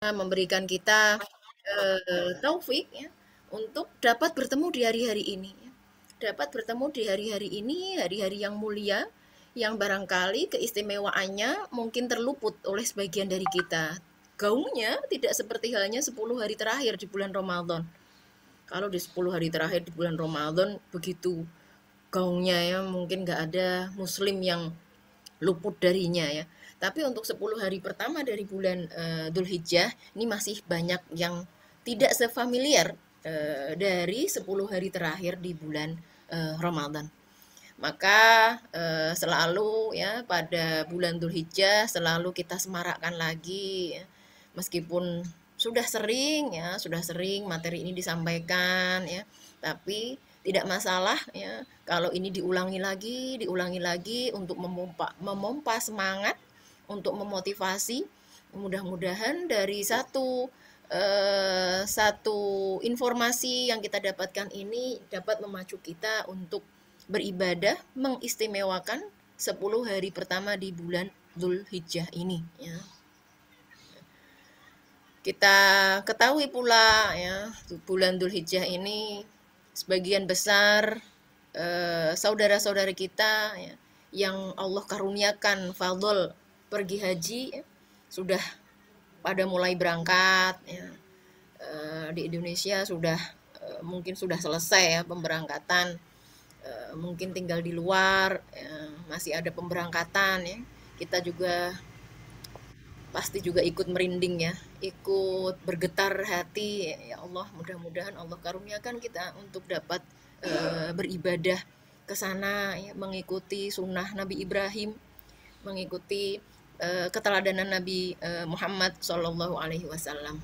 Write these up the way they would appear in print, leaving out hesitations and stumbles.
memberikan kita taufik ya untuk dapat bertemu di hari-hari ini ya. Dapat bertemu di hari-hari ini, hari-hari yang mulia yang barangkali keistimewaannya mungkin terluput oleh sebagian dari kita. Gaungnya tidak seperti halnya 10 hari terakhir di bulan Ramadan. Kalau di 10 hari terakhir di bulan Ramadan begitu gaungnya ya, mungkin nggak ada muslim yang luput darinya ya. Tapi untuk 10 hari pertama dari bulan Dzulhijjah ini masih banyak yang tidak sefamiliar dari 10 hari terakhir di bulan Ramadan. Maka selalu ya pada bulan Dzulhijjah selalu kita semarakkan lagi ya. Meskipun sudah sering materi ini disampaikan ya, tapi tidak masalah ya kalau ini diulangi lagi untuk memompa semangat, untuk memotivasi. Mudah-mudahan dari satu informasi yang kita dapatkan ini dapat memacu kita untuk beribadah mengistimewakan 10 hari pertama di bulan Dzulhijjah ini ya. Kita ketahui pula ya, bulan Dzulhijjah ini sebagian besar saudara-saudara kita ya, yang Allah karuniakan fadl pergi haji ya, sudah pada mulai berangkat ya. Di Indonesia sudah mungkin sudah selesai ya pemberangkatan, mungkin tinggal di luar ya, masih ada pemberangkatan ya. Kita juga pasti juga ikut merinding ya, ikut bergetar hati. Ya Allah, mudah-mudahan Allah karuniakan kita untuk dapat beribadah ke sana ya, mengikuti sunnah Nabi Ibrahim, mengikuti keteladanan Nabi Muhammad Shallallahu Alaihi Wasallam.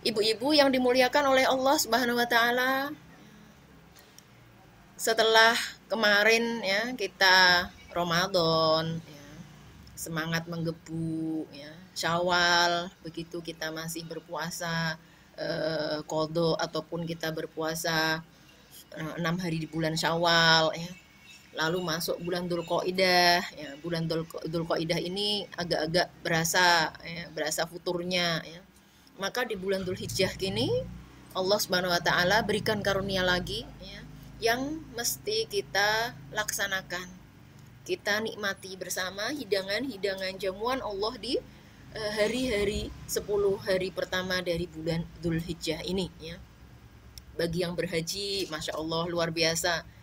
Ibu-ibu yang dimuliakan oleh Allah Subhanahu Wa Taala, setelah kemarin ya kita Ramadan ya, semangat menggebu ya, Syawal begitu kita masih berpuasa kodo ataupun kita berpuasa 6 hari di bulan Syawal ya. Lalu masuk bulan Dzulqa'dah ya, bulan Dzulqa'dah ini agak-agak berasa futurnya ya. Maka di bulan Dzulhijjah kini Allah Subhanahu wa taala berikan karunia lagi ya, yang mesti kita laksanakan. Kita nikmati bersama hidangan-hidangan jamuan Allah di hari-hari 10 hari pertama dari bulan Dzulhijjah ini ya. Bagi yang berhaji, Masya Allah luar biasa,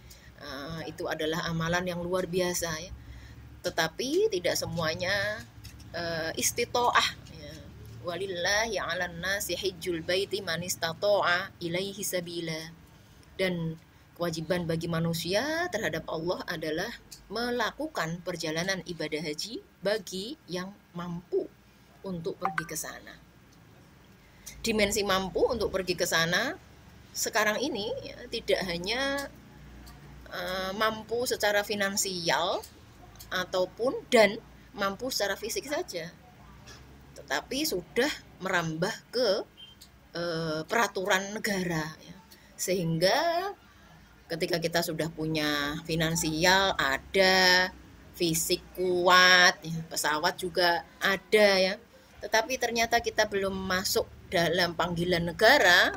itu adalah amalan yang luar biasa ya. Tetapi tidak semuanya istitoah ya. Walillahi 'alan nasi hijjul baiti man istata'a ilaihi sabila. Dan kewajiban bagi manusia terhadap Allah adalah melakukan perjalanan ibadah haji bagi yang mampu untuk pergi ke sana. Dimensi mampu untuk pergi ke sana sekarang ini ya, tidak hanya mampu secara finansial ataupun dan mampu secara fisik saja, tetapi sudah merambah ke peraturan negara ya. Sehingga ketika kita sudah punya finansial ada, fisik kuat ya, pesawat juga ada ya, tetapi ternyata kita belum masuk dalam panggilan negara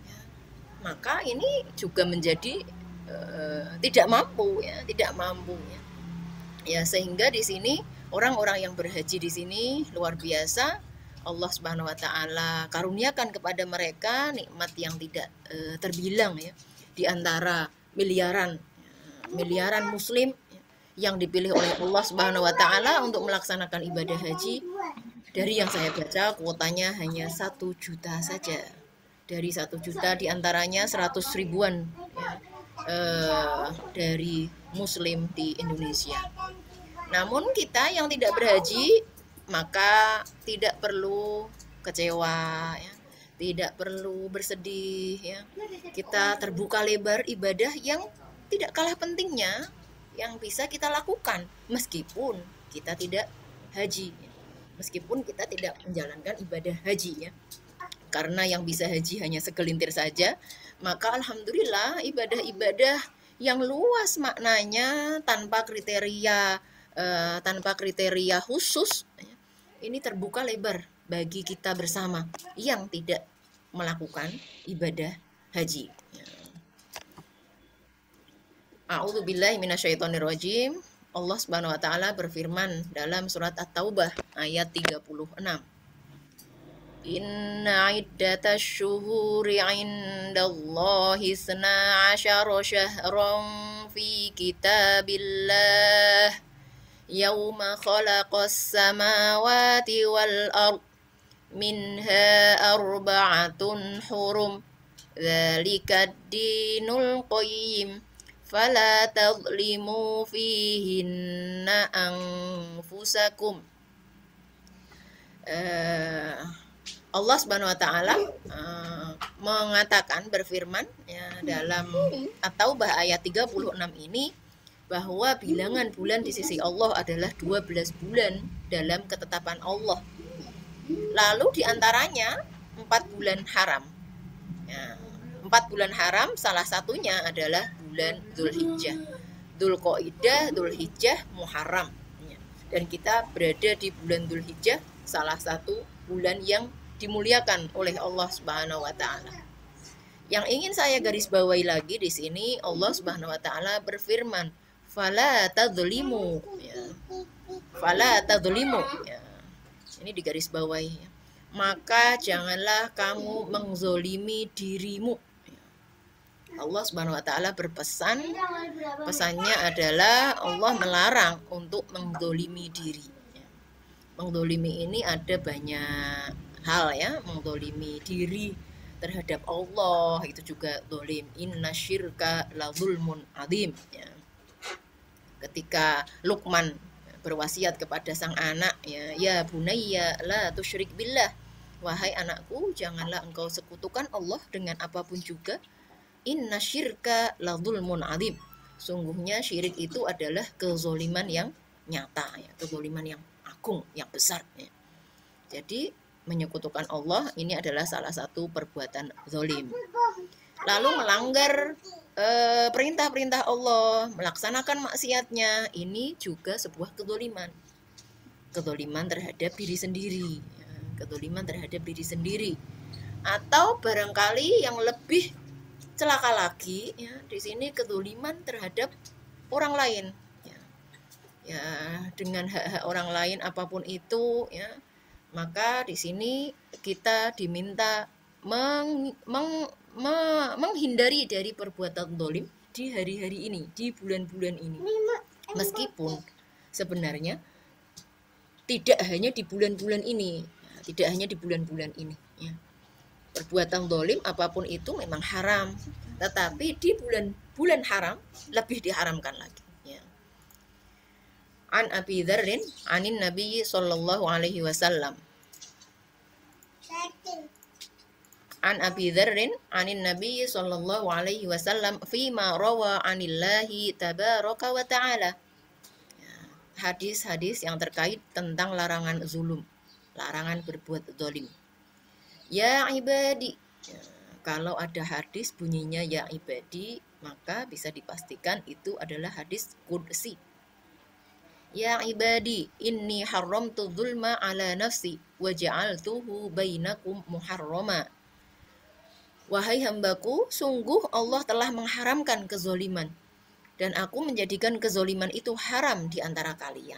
ya, maka ini juga menjadi tidak mampu ya, ya sehingga di sini orang-orang yang berhaji di sini luar biasa. Allah Subhanahu wa taala karuniakan kepada mereka nikmat yang tidak terbilang ya, di antara miliaran muslim yang dipilih oleh Allah Subhanahu wa taala untuk melaksanakan ibadah haji. Dari yang saya baca kuotanya hanya 1 juta saja. Dari 1 juta diantaranya 100 ribuan ya, dari muslim di Indonesia. Namun kita yang tidak berhaji maka tidak perlu kecewa ya, tidak perlu bersedih ya. Kita terbuka lebar ibadah yang tidak kalah pentingnya yang bisa kita lakukan meskipun kita tidak haji, meskipun kita tidak menjalankan ibadah haji ya. Karena yang bisa haji hanya segelintir saja, maka alhamdulillah ibadah-ibadah yang luas maknanya tanpa kriteria khusus ini terbuka lebar bagi kita bersama yang tidak melakukan ibadah haji. A'udzubillahi minasyaitonirrajim. Allah Subhanahu wa taala berfirman dalam surat At-Taubah ayat 36. Inna iddatash syuhuri 'indallahi 12 syahran fi kitabillah yauma khalaqas samawati wal ard minha arba'atun hurum dzalikad dinul qayyim fala tadlimu fihinna anfusakum. Allah Subhanahu wa taala mengatakan, berfirman ya, dalam At-Taubah ayat 36 ini, bahwa bilangan bulan di sisi Allah adalah 12 bulan dalam ketetapan Allah. Lalu diantaranya 4 bulan haram. Ya, 4 bulan haram salah satunya adalah bulan Dzulhijjah, Dzulqa'dah, Dzulhijjah, Muharram. Ya, dan kita berada di bulan Dzulhijjah, salah satu bulan yang dimuliakan oleh Allah Subhanahu wa taala. Yang ingin saya garis bawahi lagi di sini, Allah Subhanahu wa taala berfirman, "Fala tadzlimu." Ya. Fala tadzlimu. Ya. Ini digaris bawahi. Ya. Maka janganlah kamu menzolimi dirimu. Ya. Allah Subhanahu wa taala berpesan, pesannya adalah Allah melarang untuk menzolimi diri. Ya. Menzolimi ini ada banyak hal ya, menzolimi diri terhadap Allah itu juga zalim. Inna syirka la zulmun adzim. Ya. Ketika Luqman berwasiat kepada sang anak, ya bunayya la tusyrik billah, wahai anakku, janganlah engkau sekutukan Allah dengan apapun juga. Inna syirka la zulmun adzim, sungguhnya syirik itu adalah kezoliman yang nyata ya, kezoliman yang agung, yang besar ya. Jadi menyekutukan Allah ini adalah salah satu perbuatan zalim. Lalu melanggar perintah-perintah Allah, melaksanakan maksiatnya, ini juga sebuah kezoliman. Kezoliman terhadap diri sendiri, ya, kezoliman terhadap diri sendiri. Atau barangkali yang lebih celaka lagi, ya, di sini kezoliman terhadap orang lain. Ya, dengan hak-hak orang lain apapun itu, ya. Maka di sini kita diminta menghindari dari perbuatan zalim di hari-hari ini, di bulan-bulan ini. Meskipun sebenarnya tidak hanya di bulan-bulan ini, tidak hanya di bulan-bulan ini. Ya. Perbuatan zalim apapun itu memang haram, tetapi di bulan-bulan haram lebih diharamkan lagi. Ya. An Abi Dzarrin anin Nabi sallallahu alaihi wasallam. An Abi Dzarrin anin Nabi sallallahu alaihi wasallam fima rawa anillahi tabaraka wa ta'ala. Hadis-hadis yang terkait tentang larangan zulum, larangan berbuat zalim. Ya ibadi. Ya, kalau ada hadis bunyinya ya ibadi, maka bisa dipastikan itu adalah hadis qudsi. Ya ibadi, inni haramtu dzulma ala nafsi wa ja'altuhu bainakum muharrama. Wahai hambaku, sungguh Allah telah mengharamkan kezoliman, dan aku menjadikan kezoliman itu haram di antara kalian.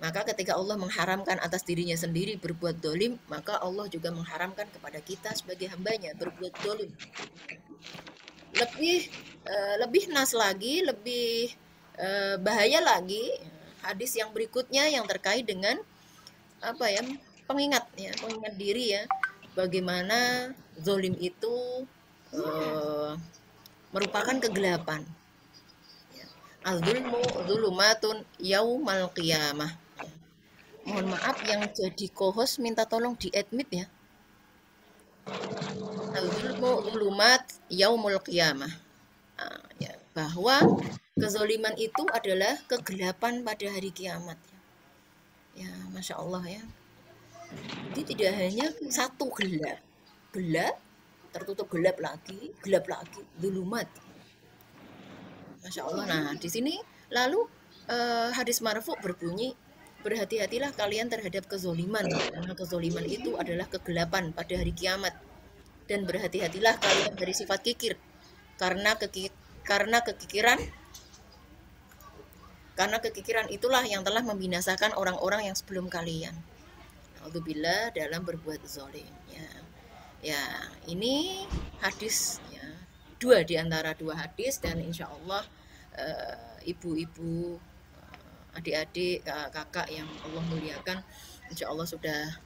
Maka ketika Allah mengharamkan atas dirinya sendiri berbuat zalim, maka Allah juga mengharamkan kepada kita sebagai hambanya berbuat zalim. Lebih nas lagi, lebih bahaya lagi, hadis yang berikutnya yang terkait dengan pengingat diri ya, bagaimana zalim itu merupakan kegelapan. Az-zulmu zulumatun yaumal qiyamah. Mohon maaf yang jadi co-host minta tolong di-admit ya. Az-zulmu zulumat yaumul qiyamah. Ya, bahwa kezoliman itu adalah kegelapan pada hari kiamat. Ya, Masya Allah ya. Jadi tidak hanya satu gelap, tertutup gelap lagi, zulumat. Masya Allah. Nah, di sini lalu hadis marfu berbunyi, berhati-hatilah kalian terhadap kezoliman, karena kezoliman itu adalah kegelapan pada hari kiamat. Dan berhati-hatilah kalian dari sifat kikir, karena kekikiran itulah yang telah membinasakan orang-orang yang sebelum kalian. Alhamdulillah dalam berbuat zolim. Ya, ini hadis ya, dua di antara dua hadis, dan insya Allah ibu-ibu, adik-adik, kakak yang Allah muliakan, insya Allah sudah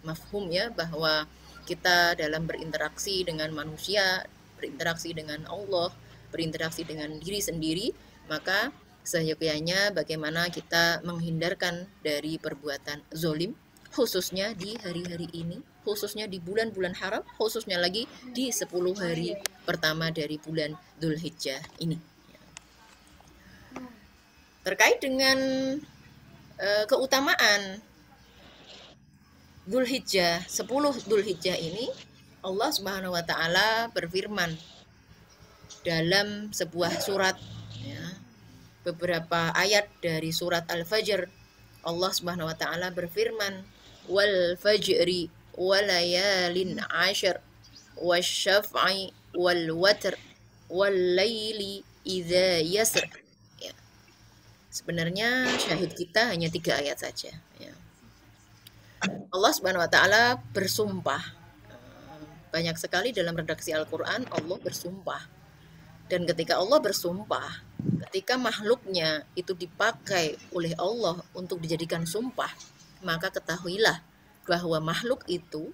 mafhum ya, bahwa kita dalam berinteraksi dengan manusia, berinteraksi dengan Allah, berinteraksi dengan diri sendiri, maka seyogyanya bagaimana kita menghindarkan dari perbuatan zolim, khususnya di hari-hari ini, khususnya di bulan-bulan haram, khususnya lagi di 10 hari pertama dari bulan Dzulhijjah ini. Terkait dengan keutamaan Dzulhijjah, 10 Dzulhijjah ini, Allah Subhanahu wa taala berfirman dalam sebuah surat ya, beberapa ayat dari surat Al-Fajr. Allah Subhanahu wa taala berfirman, wal fajri walayalin ashar wasyaf'i wal watr wal laili idza yasr. Ya. Sebenarnya syahid kita hanya 3 ayat saja ya. Allah Subhanahu wa taala bersumpah. Banyak sekali dalam redaksi Al-Qur'an Allah bersumpah. Dan ketika Allah bersumpah, ketika makhluknya itu dipakai oleh Allah untuk dijadikan sumpah, maka ketahuilah bahwa makhluk itu,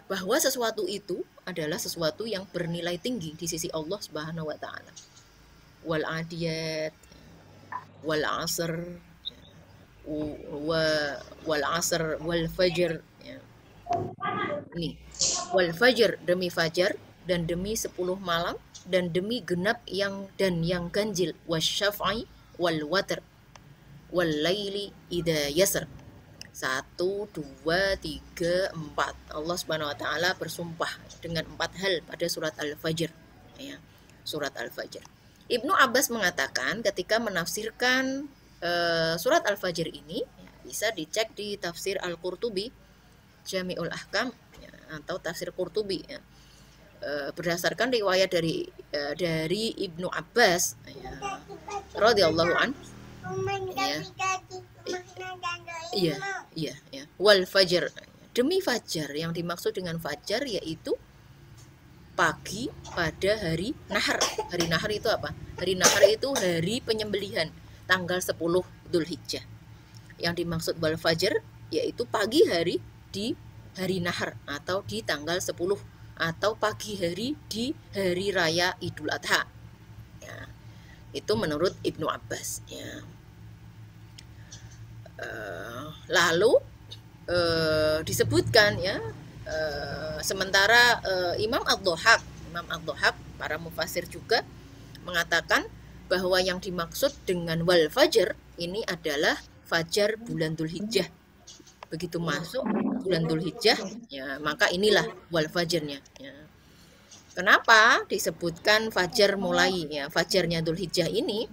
bahwa sesuatu itu adalah sesuatu yang bernilai tinggi di sisi Allah Subhanahu wa taala. Wal adiyat, wal asr, wal asr, wal fajr. Ini, wal fajr demi fajar, dan demi 10 malam, dan demi genap yang ganjil, wasyaf'i wal watr wal laili idza yasr. 1, 2, 3, 4. Allah Subhanahu wa taala bersumpah dengan 4 hal pada surat Al-Fajr ya, surat Al-Fajr. Ibnu Abbas mengatakan ketika menafsirkan surat Al-Fajr ini, ya, bisa dicek di tafsir Al-Qurtubi, Jami'ul Ahkam ya, atau tafsir Qurtubi ya. Berdasarkan riwayat dari Ibnu Abbas ya, radhiyallahu an ya, iya, wal fajr, demi fajar. Yang dimaksud dengan fajar yaitu pagi pada hari nahar. Hari nahar itu apa? Hari nahar itu hari penyembelihan, tanggal 10 Dzulhijjah. Yang dimaksud wal fajr yaitu pagi hari di hari nahar, atau di tanggal 10, atau pagi hari di hari raya Idul Adha ya, itu menurut Ibnu Abbas ya. Lalu disebutkan ya, sementara Imam Ad-Dhahhak, para mufassir juga mengatakan bahwa yang dimaksud dengan wal fajr ini adalah fajar bulan Dzulhijjah. Begitu masuk bulan Dzulhijjah ya, maka inilah wal fajrnya ya. Kenapa disebutkan fajar mulai ya, fajarnya Dzulhijjah ini?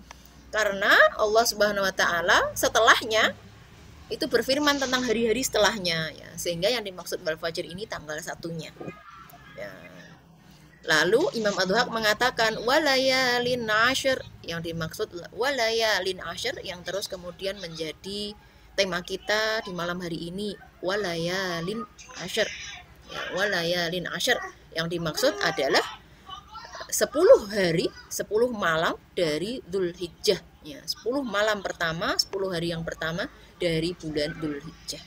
Karena Allah Subhanahu wa taala setelahnya itu berfirman tentang hari-hari setelahnya ya, sehingga yang dimaksud wal fajr ini tanggal 1-nya ya. Lalu Imam Ad-Dhahhak mengatakan walayalin ashar, yang dimaksud walayalin ashar yang terus kemudian menjadi tema kita di malam hari ini, walayalin ashar ya, walayalin ashar yang dimaksud adalah 10 hari, 10 malam dari Dzulhijjah ya, 10 malam pertama, 10 hari yang pertama dari bulan Dzulhijjah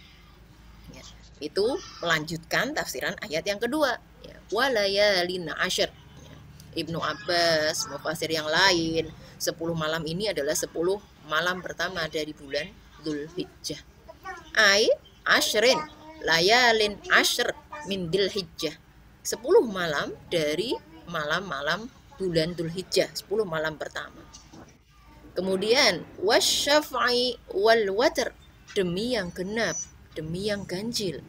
ya. Itu melanjutkan tafsiran ayat yang kedua ya, walayalin ashar ya. Ibnu Abbas, mufassir yang lain, 10 malam ini adalah 10 malam pertama dari bulan Dzulhijjah. Ai ashrin layalin ashr min Dzulhijjah, 10 malam dari malam-malam bulan Dzulhijjah, 10 malam pertama. Kemudian wasyaf'i wal watr, demi yang genap, demi yang ganjil.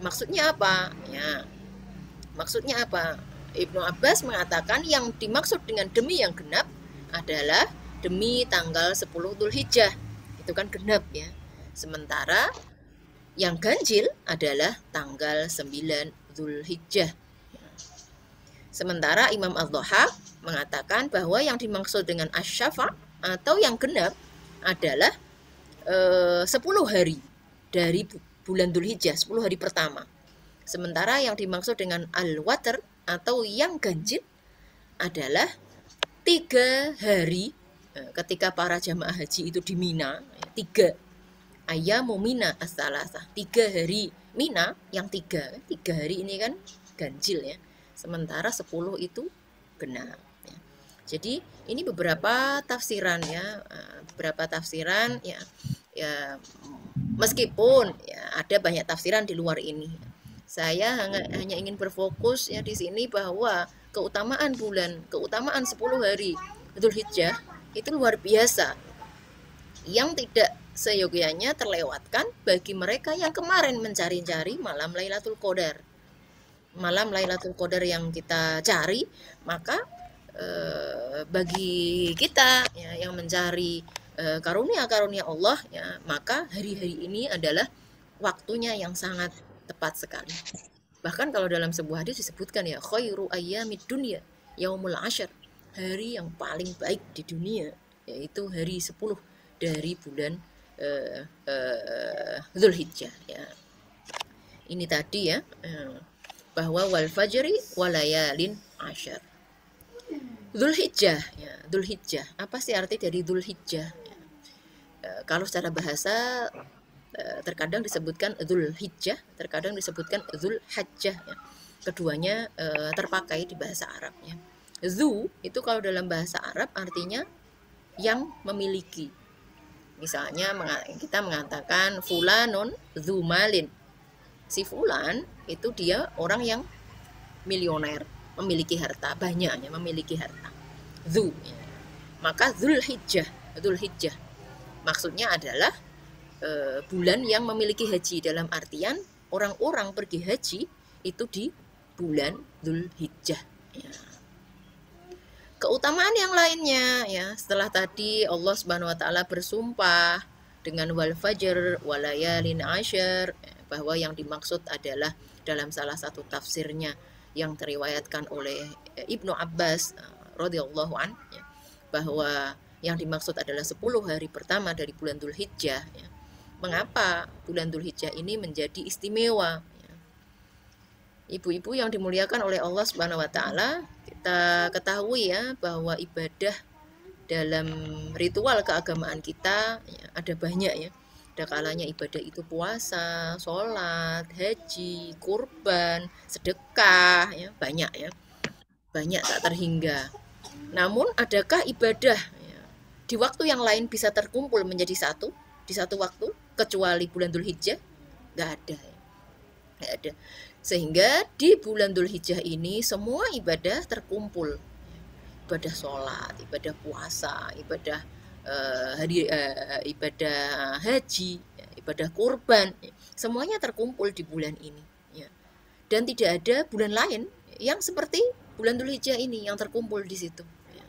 Maksudnya apa? Ya. Maksudnya apa? Ibnu Abbas mengatakan yang dimaksud dengan demi yang genap adalah demi tanggal 10 Dzulhijjah Itu kan genap ya. Sementara yang ganjil adalah tanggal 9 Dzulhijjah. Sementara Imam Adh-Dhahhak mengatakan bahwa yang dimaksud dengan asy-syafa' atau yang genap adalah 10 hari dari bulan Dzulhijjah, 10 hari pertama. Sementara yang dimaksud dengan al-watr atau yang ganjil adalah 3 hari ketika para jamaah haji itu di Mina, 3 ayyamu Mina as-salasah, 3 hari Mina yang 3 hari ini kan ganjil ya. Sementara 10 itu genap ya. Jadi ini beberapa tafsiran ya, ya meskipun ya ada banyak tafsiran di luar ini. Saya hanya ingin berfokus ya di sini bahwa keutamaan 10 hari Dzulhijjah itu luar biasa, yang tidak seyogyanya terlewatkan bagi mereka yang kemarin mencari-cari malam Lailatul Qadar. Malam Lailatul Qadar yang kita cari, maka bagi kita ya, yang mencari karunia-karunia Allah ya, maka hari-hari ini adalah waktunya yang sangat tepat sekali. Bahkan kalau dalam sebuah hadis disebutkan ya, khairu ayyamid dunya yaumul ashar, hari yang paling baik di dunia yaitu hari 10 dari bulan Dzulhijjah ya. Ini tadi ya, bahwa wal fajri walayalin ashar. Dzulhijjah ya, Dzulhijjah. Apa sih arti dari Dzulhijjah? Ya. Kalau secara bahasa terkadang disebutkan Dzulhijjah, terkadang disebutkan Dzulhajjah ya. Keduanya terpakai di bahasa Arab ya. Dzu itu kalau dalam bahasa Arab artinya yang memiliki. Misalnya kita mengatakan fulanun dzu malin. Si fulan itu dia orang yang milioner, memiliki harta, banyaknya memiliki harta. Dzu. Maka Dzulhijjah maksudnya adalah bulan yang memiliki haji, dalam artian orang-orang pergi haji itu di bulan Dzulhijjah ya. Keutamaan yang lainnya ya, setelah tadi Allah Subhanahu wa taala bersumpah dengan wal fajr walayalin ashar, bahwa yang dimaksud adalah dalam salah satu tafsirnya yang diriwayatkan oleh Ibnu Abbas radhiyallahu an ya, bahwa yang dimaksud adalah 10 hari pertama dari bulan Dzulhijjah ya. Mengapa bulan Dzulhijjah ini menjadi istimewa ya? Ibu-ibu yang dimuliakan oleh Allah Subhanahu wa taala, kita ketahui ya bahwa ibadah dalam ritual keagamaan kita ya, ada banyak ya. Ada kalanya ibadah itu puasa, sholat, haji, kurban, sedekah ya, banyak ya. Banyak tak terhingga. Namun adakah ibadah ya, di waktu yang lain bisa terkumpul menjadi satu di satu waktu kecuali bulan Dzulhijjah? Gak ada ya. Gak ada. Sehingga di bulan Dzulhijjah ini semua ibadah terkumpul. Ibadah sholat, ibadah puasa, ibadah ibadah haji, ibadah kurban, semuanya terkumpul di bulan ini ya. Dan tidak ada bulan lain yang seperti bulan Dzulhijjah ini yang terkumpul di situ ya.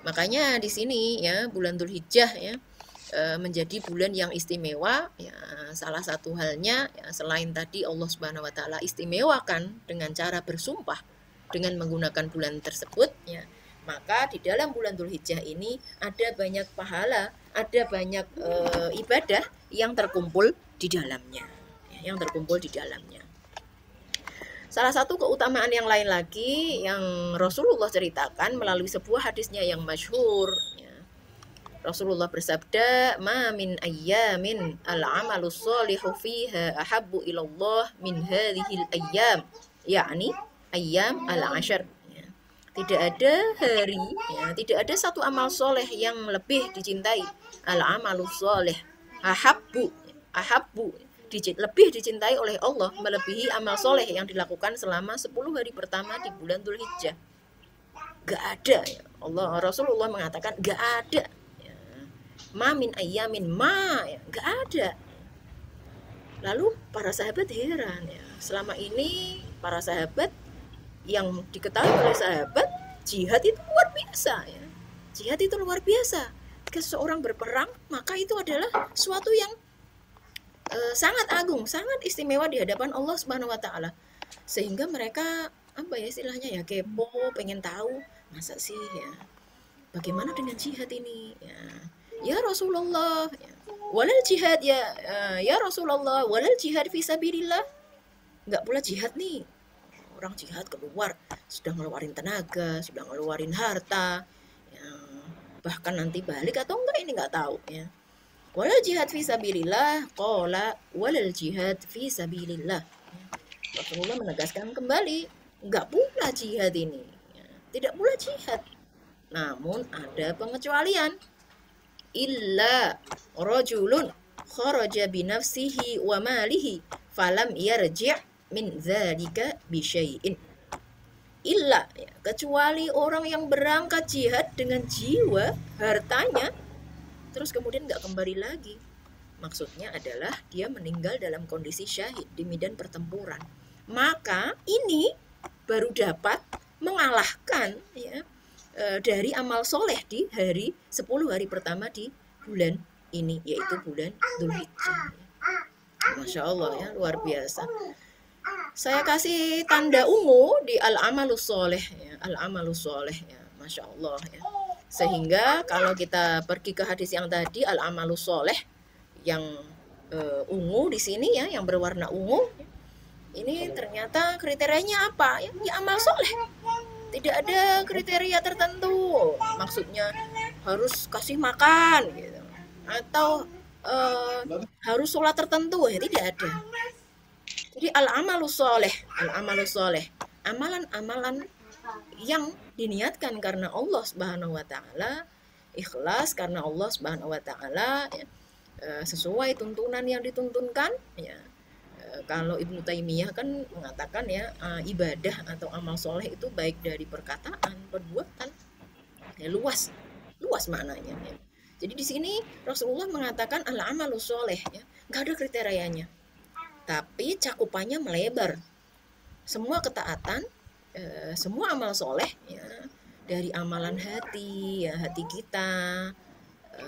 Makanya di sini ya bulan Dzulhijjah ya menjadi bulan yang istimewa ya. Salah satu halnya ya, selain tadi Allah Subhanahu wa taala istimewakan dengan cara bersumpah dengan menggunakan bulan tersebut ya, maka di dalam bulan Dzulhijjah ini ada banyak pahala, ada banyak ibadah yang terkumpul di dalamnya ya, yang terkumpul di dalamnya. Salah satu keutamaan yang lain lagi yang Rasulullah ceritakan melalui sebuah hadisnya yang masyhur ya. Rasulullah bersabda, "Ma min ayyamin al-'amalu shalihu fiha ahabbu ilallah min hadhil ayyam," yakni ayyam al-'ashr. Tidak ada hari ya, tidak ada satu amal soleh yang lebih dicintai. Al-'amalu sholih ahabbu lebih dicintai oleh Allah melebihi amal soleh yang dilakukan selama 10 hari pertama di bulan Dzulhijjah. Gak ada ya. Rasulullah mengatakan gak ada ya. Ma min ayyamin ya, gak ada. Lalu para sahabat heran ya. Selama ini para sahabat yang diketahui oleh sahabat, jihad itu luar biasa ya. Jihad itu luar biasa. ketika seseorang berperang, maka itu adalah suatu yang sangat agung, sangat istimewa di hadapan Allah Subhanahu wa taala. Sehingga mereka apa ya istilahnya ya, kepo, pengen tahu, masa sih ya, bagaimana dengan jihad ini? Ya Rasulullah, ya, walal jihad ya, ya Rasulullah, walal jihad fisabilillah. Enggak pula jihad nih. Orang jihad keluar, sudah ngeluarin tenaga, sudah ngeluarin harta, ya, bahkan nanti balik atau enggak ini enggak tahu ya. Walal jihad fisabilillah, qala walal jihad fisabilillah. Rasulullah menegaskan kembali, enggak pula jihad ini, ya, tidak pula jihad. Namun ada pengecualian. Illa rajulun kharaja binafsihi wa malihi falam yarji' min dzalika bisyai'in. Illa, ya, kecuali orang yang berangkat jihad dengan jiwa, hartanya, terus kemudian nggak kembali lagi. Maksudnya adalah dia meninggal dalam kondisi syahid di medan pertempuran. Maka ini baru dapat mengalahkan ya, dari amal soleh di hari 10 hari pertama di bulan ini, yaitu bulan Dzulhijjah. Masya Allah ya, luar biasa. Saya kasih tanda ungu di al-amalus soleh ya, al-amalus soleh ya, Masya Allah ya. Sehingga kalau kita pergi ke hadis yang tadi al-amalus soleh yang ungu di sini ya, yang berwarna ungu, ini ternyata kriterianya apa ya? Ya amal soleh. Tidak ada kriteria tertentu, maksudnya harus kasih makan gitu, atau harus sholat tertentu ya, tidak ada. Jadi al-amalus soleh, al-amalus soleh, amalan-amalan yang diniatkan karena Allah Subhanahu wa taala, ikhlas karena Allah Subhanahu wa taala ya, sesuai tuntunan yang dituntunkan ya. Kalau Ibnu Taimiyah kan mengatakan ya, ibadah atau amal soleh itu baik dari perkataan, perbuatan, ya, luas maknanya ya. Jadi di sini Rasulullah mengatakan al-amalus soleh ya, nggak ada kriterianya, tapi cakupannya melebar. Semua ketaatan, semua amal soleh ya, dari amalan hati ya, hati kita,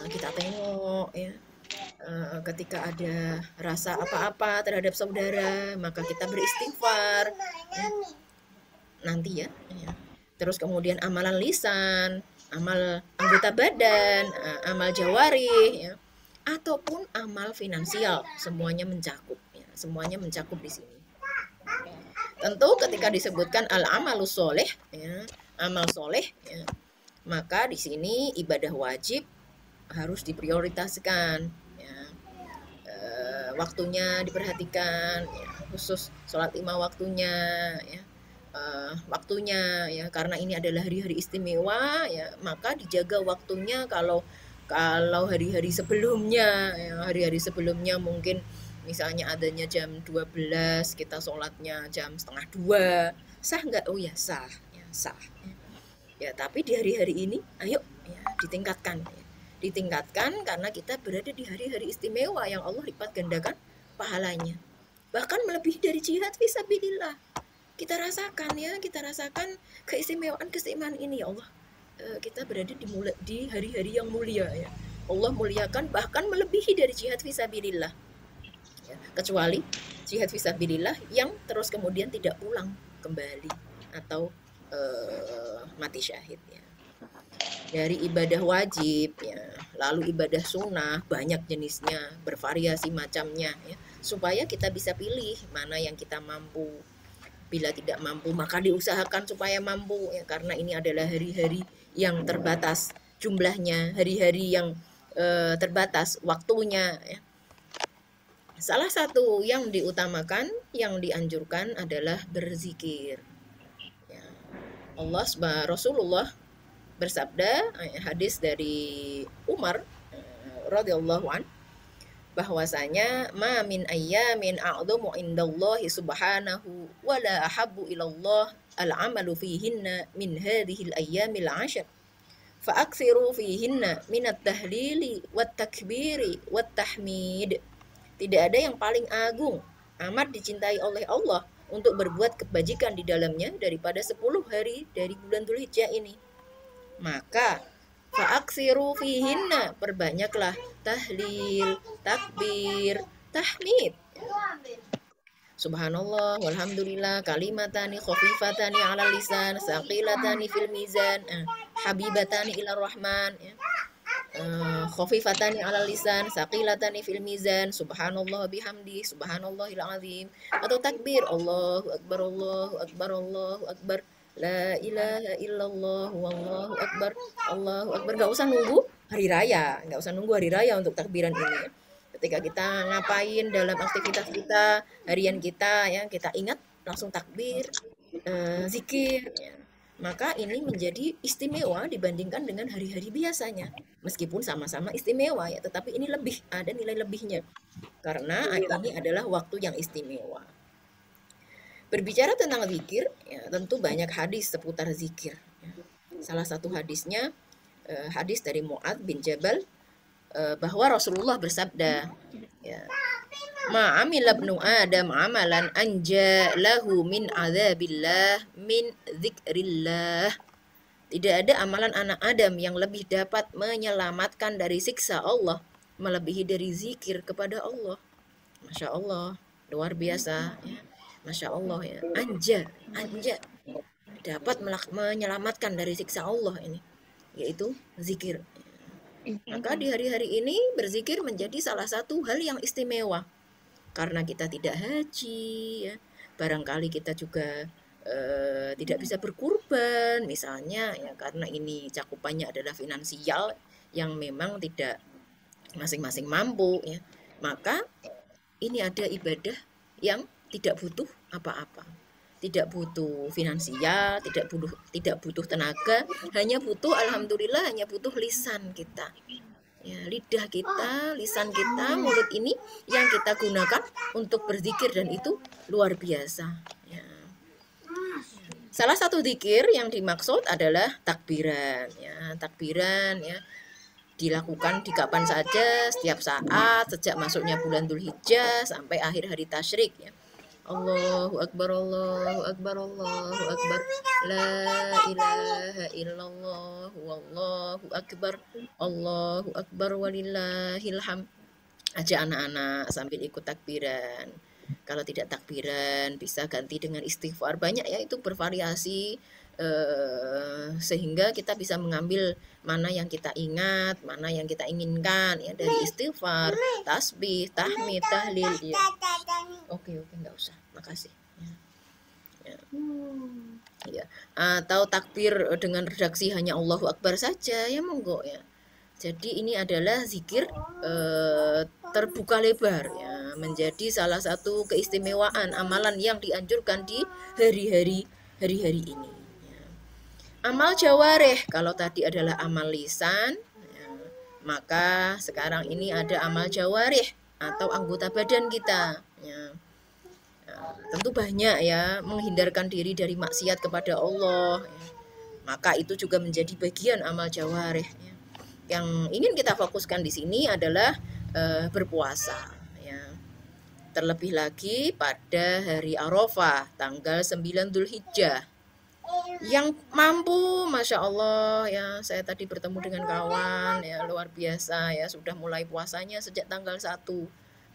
kita tengok ya, ketika ada rasa apa-apa terhadap saudara, maka kita beristighfar ya, nanti ya. Terus kemudian amalan lisan, amal anggota badan, amal jawarih ya, ataupun amal finansial, semuanya mencakup ya, semuanya mencakup di sini. Tentu ketika disebutkan al-amalus soleh ya, amal soleh ya, maka di sini ibadah wajib harus diprioritaskan ya, waktunya diperhatikan ya, khusus sholat 5 waktunya ya, waktunya ya, karena ini adalah hari-hari istimewa ya, maka dijaga waktunya. Kalau hari-hari sebelumnya ya, hari-hari sebelumnya mungkin misalnya adanya jam 12, kita sholatnya jam setengah 2, sah nggak? Oh ya sah ya, sah ya. Tapi di hari-hari ini ayo ya, ditingkatkan karena kita berada di hari-hari istimewa yang Allah lipat gandakan pahalanya, bahkan melebihi dari jihad fisabilillah. Kita rasakan ya, kita rasakan keistimewaan ini ya Allah. Kita berada di hari-hari yang mulia ya, Allah muliakan bahkan melebihi dari jihad fisabilillah ya, kecuali jihad fisabilillah yang terus kemudian tidak pulang kembali atau mati syahid ya. Dari ibadah wajib ya, lalu ibadah sunnah banyak jenisnya, bervariasi macamnya ya, supaya kita bisa pilih mana yang kita mampu. Bila tidak mampu maka diusahakan supaya mampu ya, karena ini adalah hari-hari yang terbatas jumlahnya, hari-hari yang terbatas waktunya ya. Salah satu yang diutamakan, yang dianjurkan adalah berzikir ya. Rasulullah bersabda, hadis dari Umar radhiyallahu an, bahwasanya ma min ayyamin a'dhamu indallahi subhanahu wa la ahabbu ilallah al-amalu fihinna min hadhihi al-ayyamil 'ashr fa akthiru fihinna min at-tahlili wat-takbiri wat-tahmid. Tidak ada yang paling agung, amat dicintai oleh Allah untuk berbuat kebajikan di dalamnya daripada 10 hari dari bulan Dzulhijjah ini. Maka Fa'aksiru fihinna, perbanyaklah tahlil, takbir, tahmid. Subhanallah, walhamdulillah, kalimatani khafifatani 'alal lisan, saqilatani fil mizan, habibatani ilar rahman, ya. Khafifatani 'alal lisan, saqilatani fil mizan, subhanallah bihamdi, subhanallahil azim. Atau takbir, Allahu akbar, Allahu akbar, Allahu akbar. La ilaha illallah, wallahu akbar, Allahu akbar. Nggak usah nunggu hari raya, nggak usah nunggu hari raya untuk takbiran ini. Ketika kita ngapain dalam aktivitas kita, harian kita, ya kita ingat langsung takbir, zikir, ya. Maka ini menjadi istimewa dibandingkan dengan hari-hari biasanya. Meskipun sama-sama istimewa ya, tetapi ini lebih, ada nilai lebihnya. Karena ini adalah waktu yang istimewa. Berbicara tentang zikir, ya, tentu banyak hadis seputar zikir. Ya. Salah satu hadisnya, hadis dari Mu'adz bin Jabal, bahwa Rasulullah bersabda, ya, ma'amila ibnu Adam amalan anja lahu min azabillah min zikrillah. Tidak ada amalan anak Adam yang lebih dapat menyelamatkan dari siksa Allah melebihi dari zikir kepada Allah. Masya Allah, luar biasa, ya. Masya Allah, ya. Anja dapat menyelamatkan dari siksa Allah ini, yaitu zikir. Maka di hari-hari ini berzikir menjadi salah satu hal yang istimewa. Karena kita tidak haji, ya. Barangkali kita juga tidak bisa berkurban misalnya, ya, karena ini cakupannya adalah finansial yang memang tidak masing-masing mampu, ya. Maka ini ada ibadah yang tidak butuh apa-apa, tidak butuh finansial, tidak butuh tenaga, hanya butuh, alhamdulillah, hanya butuh lisan kita, ya, lidah kita, lisan kita, mulut ini yang kita gunakan untuk berzikir, dan itu luar biasa, ya. Salah satu zikir yang dimaksud adalah takbiran, ya. Takbiran, ya, dilakukan di kapan saja, setiap saat, sejak masuknya bulan Dzulhijjah sampai akhir hari tasyrik, ya. Allahu akbar, Allahu akbar, Allahu akbar, la ilaha illallah, wallahu akbar, Allahu akbar, walillahil hamd. Ajak anak-anak sambil ikut takbiran. Kalau tidak takbiran bisa ganti dengan istighfar, banyak ya, itu bervariasi, sehingga kita bisa mengambil mana yang kita ingat, mana yang kita inginkan, ya, dari istighfar, tasbih, tahmid, tahlil, ya. Oke, nggak usah, makasih, ya. Ya. Atau takbir dengan redaksi hanya Allahu Akbar saja, ya, monggo, ya. Jadi ini adalah zikir terbuka lebar, ya, menjadi salah satu keistimewaan amalan yang dianjurkan di hari-hari ini. Ya. Amal jawareh, kalau tadi adalah amal lisan, ya, maka sekarang ini ada amal jawareh atau anggota badan kita, ya. Tentu banyak, ya, menghindarkan diri dari maksiat kepada Allah, ya. Maka itu juga menjadi bagian amal jawareh, ya. Yang ingin kita fokuskan di sini adalah berpuasa, ya. Terlebih lagi pada hari Arafah tanggal 9 Dzulhijjah. Yang mampu, Masya Allah, ya, saya tadi bertemu dengan kawan, ya, luar biasa, ya, sudah mulai puasanya sejak tanggal 1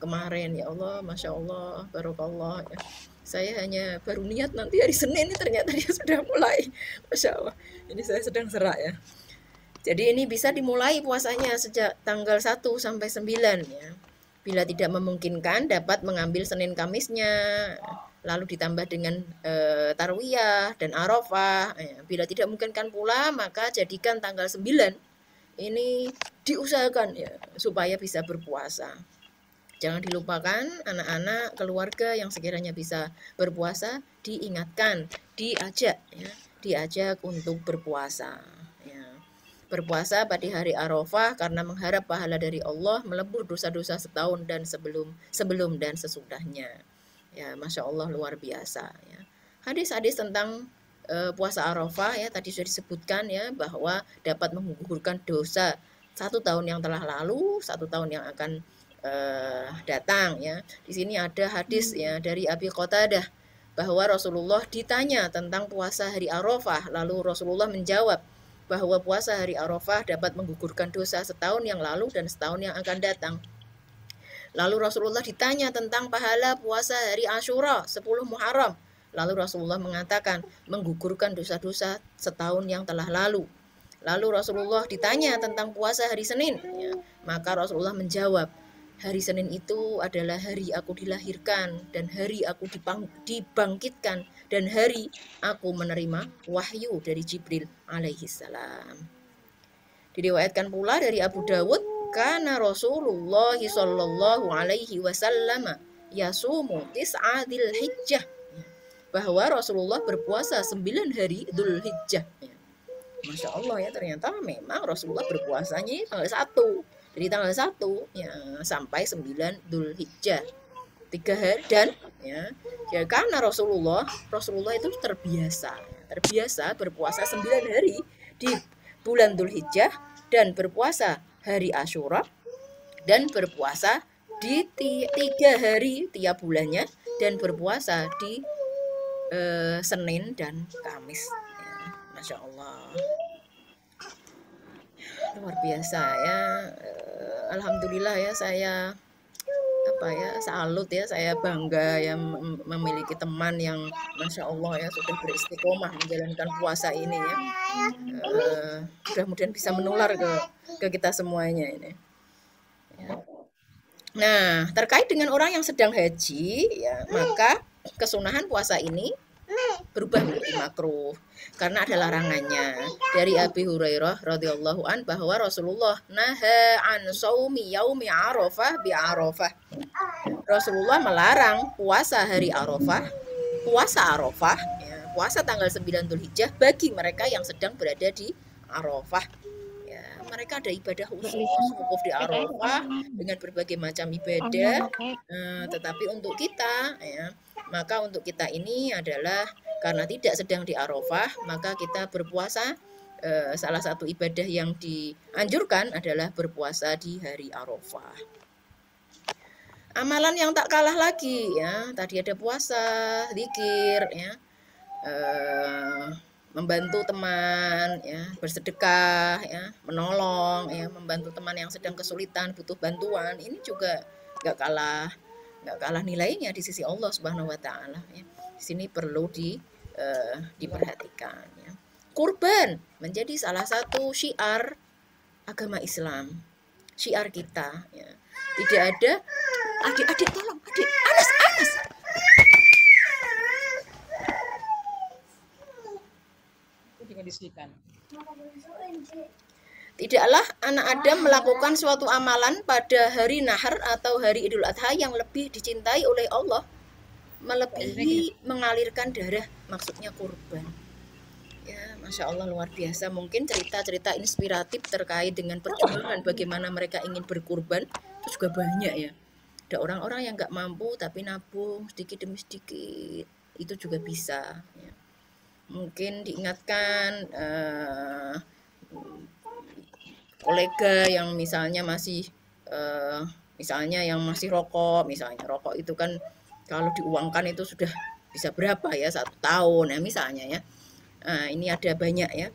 kemarin, ya Allah, Masya Allah, barokallah, ya. Saya hanya baru niat nanti hari Senin, ini ternyata dia sudah mulai, Masya Allah, ini saya sedang serak, ya. Jadi ini bisa dimulai puasanya sejak tanggal 1 sampai 9, ya. Bila tidak memungkinkan dapat mengambil Senin Kamisnya, lalu ditambah dengan Tarwiyah dan Arafah, ya. Bila tidak memungkinkan pula, maka jadikan tanggal 9 ini diusahakan, ya, supaya bisa berpuasa. Jangan dilupakan anak-anak, keluarga yang sekiranya bisa berpuasa, diingatkan, diajak, ya, diajak untuk berpuasa, ya. Berpuasa pada hari Arafah karena mengharap pahala dari Allah, melebur dosa-dosa setahun dan sebelum dan sesudahnya. Ya, Masya Allah, luar biasa, ya. Hadis-hadis tentang puasa Arafah, ya, tadi sudah disebutkan, ya, bahwa dapat menggugurkan dosa 1 tahun yang telah lalu, 1 tahun yang akan datang, ya. Di sini ada hadis, ya, dari Abi Qatadah bahwa Rasulullah ditanya tentang puasa hari Arafah, lalu Rasulullah menjawab bahwa puasa hari Arafah dapat menggugurkan dosa setahun yang lalu dan setahun yang akan datang. Lalu Rasulullah ditanya tentang pahala puasa hari Asyura 10 Muharram. Lalu Rasulullah mengatakan menggugurkan dosa-dosa setahun yang telah lalu. Lalu Rasulullah ditanya tentang puasa hari Senin, ya. Maka Rasulullah menjawab, hari Senin itu adalah hari aku dilahirkan dan hari aku dibangkitkan dan hari aku menerima wahyu dari Jibril alaihi salam. Diriwayatkan pula dari Abu Dawud, kana Rasulullah sallallahu alaihi wasallam yasumu tis'adil hijjah, bahwa Rasulullah berpuasa 9 hari Dzulhijjah. Masya Allah ya, ternyata memang Rasulullah berpuasanya tanggal 1. Dari tanggal 1 ya, sampai 9 Dzulhijjah. 3 hari dan ya karena Rasulullah itu terbiasa berpuasa 9 hari di bulan Dzulhijjah dan berpuasa hari Asyura dan berpuasa di 3 hari tiap bulannya dan berpuasa di Senin dan Kamis. Masya Allah, luar biasa ya. Alhamdulillah ya, saya salut ya, saya bangga ya memiliki teman yang Masya Allah ya sudah beristiqomah menjalankan puasa ini ya. Mudah-mudahan bisa menular ke kita semuanya ini ya. Nah, terkait dengan orang yang sedang haji ya, maka kesunahan puasa ini berubah menjadi makruh karena ada larangannya. Dari Abi Hurairah radhiyallahu an bahwa Rasulullah naha an shaumi yaumi Arafah bi Arafah. Rasulullah melarang puasa hari Arafah, ya, puasa tanggal 9 Dzulhijjah bagi mereka yang sedang berada di Arafah. Ya, mereka ada ibadah khusus wukuf di Arafah dengan berbagai macam ibadah. Tetapi untuk kita ya, maka untuk kita ini adalah karena tidak sedang di Arafah, maka kita berpuasa. Salah satu ibadah yang dianjurkan adalah berpuasa di hari Arafah. Amalan yang tak kalah lagi ya, tadi ada puasa, zikir ya, membantu teman ya, bersedekah ya, menolong ya, membantu teman yang sedang kesulitan, butuh bantuan, ini juga nggak kalah nilainya di sisi Allah Subhanahu wa taala ya. Di sini perlu diperhatikan ya. Kurban menjadi salah satu syiar agama Islam. Syiar kita ya. Tidak ada adik tolong, adik. Anas. Tidaklah anak Adam melakukan suatu amalan pada hari Nahar atau hari Idul Adha yang lebih dicintai oleh Allah melebihi mengalirkan darah, maksudnya kurban. Ya, Masya Allah luar biasa. Mungkin cerita-cerita inspiratif terkait dengan perjuangan bagaimana mereka ingin berkurban itu juga banyak ya. Ada orang-orang yang nggak mampu tapi nabung sedikit demi sedikit, itu juga bisa ya. Mungkin diingatkan kolega yang misalnya masih rokok, misalnya rokok itu kan kalau diuangkan itu sudah bisa berapa ya, 1 tahun ya misalnya ya. Ini ada banyak ya,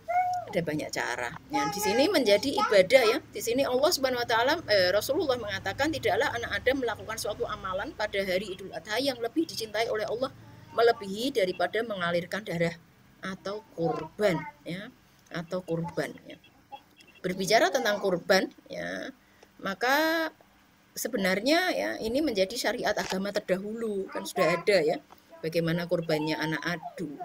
ada banyak cara. Yang di sini menjadi ibadah ya. Di sini Allah Subhanahu wa taala, Rasulullah mengatakan tidaklah anak Adam melakukan suatu amalan pada hari Idul Adha yang lebih dicintai oleh Allah melebihi daripada mengalirkan darah atau kurban ya, atau kurban ya. Berbicara tentang kurban ya, maka sebenarnya ya ini menjadi syariat agama terdahulu, kan sudah ada ya. Bagaimana kurbannya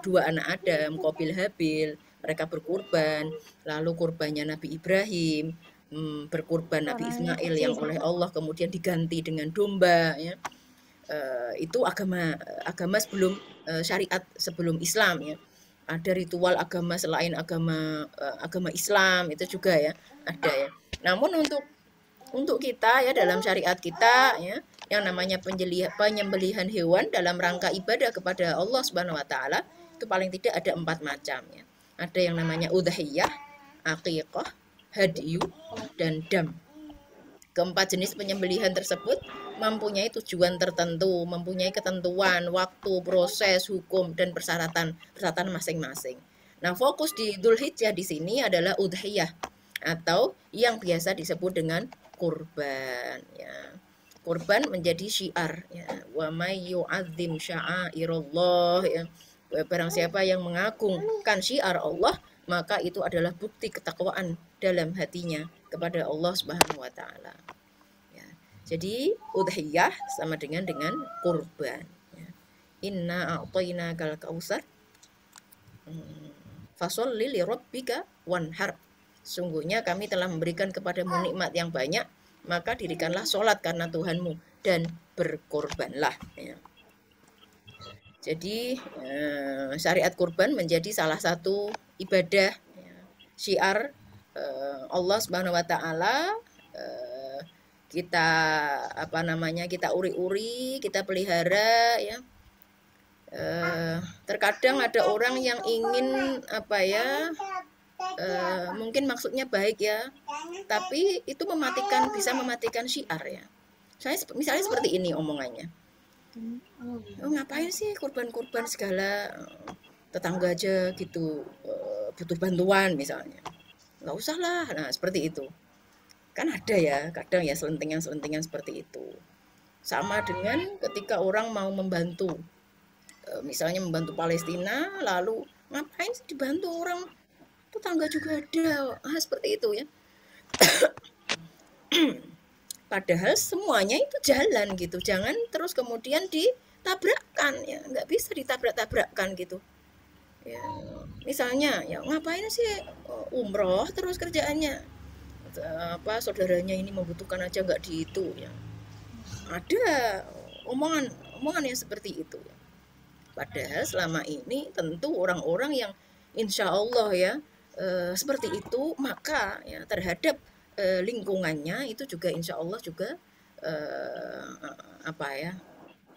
dua anak Adam, Qabil Habil, mereka berkurban. Lalu kurbannya Nabi Ibrahim, berkurban Nabi Ismail yang oleh Allah kemudian diganti dengan domba ya. Itu agama sebelum syariat sebelum Islam ya. Ada ritual agama selain agama Islam itu juga ya ada ya. Namun untuk kita ya, dalam syariat kita ya, yang namanya penyembelihan hewan dalam rangka ibadah kepada Allah Subhanahu wa taala itu paling tidak ada 4 macam ya. Ada yang namanya udhiyah, aqiqah, hadyu, dan dam. Keempat jenis penyembelihan tersebut mempunyai tujuan tertentu, mempunyai ketentuan, waktu, proses, hukum, dan persyaratan masing-masing. Nah, fokus di Dzulhijjah di sini adalah udhiyah atau yang biasa disebut dengan kurban ya. Kurban menjadi syiar ya. Wa may yu'azzim sya'airallah ya. Barang siapa yang mengagungkan syiar Allah, maka itu adalah bukti ketakwaan dalam hatinya kepada Allah Subhanahu wa taala. Ya. Jadi udhiyah sama dengan kurban. Ya. Inna a'tainakal kautsar fasholli li rabbika wanhar. Sungguhnya kami telah memberikan kepadamu nikmat yang banyak, maka dirikanlah sholat karena Tuhanmu dan berkorbanlah. Ya. Jadi syariat kurban menjadi salah satu ibadah ya, syiar Allah Subhanahu wa taala, kita kita uri-uri, kita pelihara ya. Terkadang ada orang yang ingin mungkin maksudnya baik ya, tapi itu bisa mematikan syiar ya. Saya misalnya seperti ini omongannya, ngapain sih kurban-kurban segala, tetangga aja gitu butuh bantuan misalnya, nggak usah lah. Nah seperti itu kan ada ya, kadang ya selentingan seperti itu. Sama dengan ketika orang mau membantu, misalnya membantu Palestina, lalu ngapain sih dibantu, orang tetangga juga ada, seperti itu ya. Padahal semuanya itu jalan gitu, jangan terus kemudian ditabrakkan ya, nggak bisa ditabrak-tabrakkan gitu ya. Misalnya ya ngapain sih umroh terus kerjaannya, saudaranya ini membutuhkan aja nggak di itu ya. Ada omongan yang seperti itu ya. Padahal selama ini tentu orang-orang yang insya Allah ya seperti itu, maka ya terhadap lingkungannya itu juga insya Allah juga